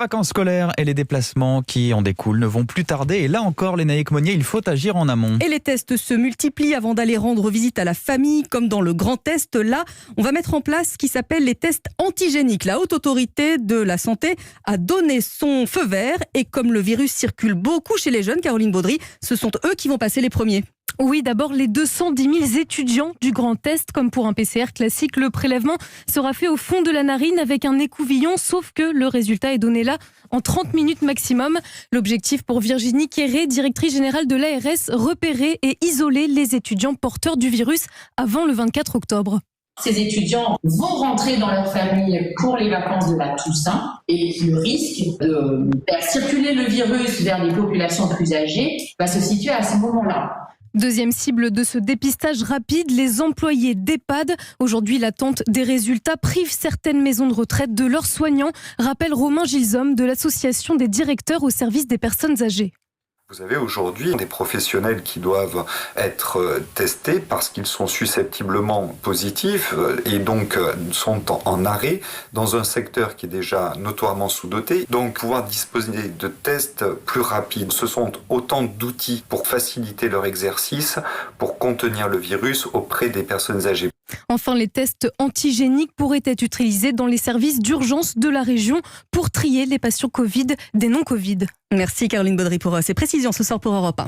Vacances scolaires et les déplacements qui en découlent ne vont plus tarder. Et là encore, Lénaïque Monnier, il faut agir en amont. Et les tests se multiplient avant d'aller rendre visite à la famille, comme dans le Grand Est. Là, on va mettre en place ce qui s'appelle les tests antigéniques. La Haute Autorité de la Santé a donné son feu vert. Et comme le virus circule beaucoup chez les jeunes, Caroline Baudry, ce sont eux qui vont passer les premiers. Oui, d'abord les 210 000 étudiants du Grand Est. Comme pour un PCR classique, le prélèvement sera fait au fond de la narine avec un écouvillon, sauf que le résultat est donné là en 30 minutes maximum. L'objectif pour Virginie Quéré, directrice générale de l'ARS, repérer et isoler les étudiants porteurs du virus avant le 24 octobre. Ces étudiants vont rentrer dans leur famille pour les vacances de la Toussaint et le risque de faire circuler le virus vers des populations plus âgées va se situer à ce moment-là. Deuxième cible de ce dépistage rapide, les employés d'EHPAD. Aujourd'hui, l'attente des résultats prive certaines maisons de retraite de leurs soignants, rappelle Romain Gilsom de l'association des directeurs au service des personnes âgées. Vous avez aujourd'hui des professionnels qui doivent être testés parce qu'ils sont susceptiblement positifs et donc sont en arrêt dans un secteur qui est déjà notoirement sous-doté. Donc pouvoir disposer de tests plus rapides, ce sont autant d'outils pour faciliter leur exercice, pour contenir le virus auprès des personnes âgées. Enfin, les tests antigéniques pourraient être utilisés dans les services d'urgence de la région pour trier les patients Covid des non-Covid. Merci Caroline Baudry pour ces précisions ce soir pour Europe 1.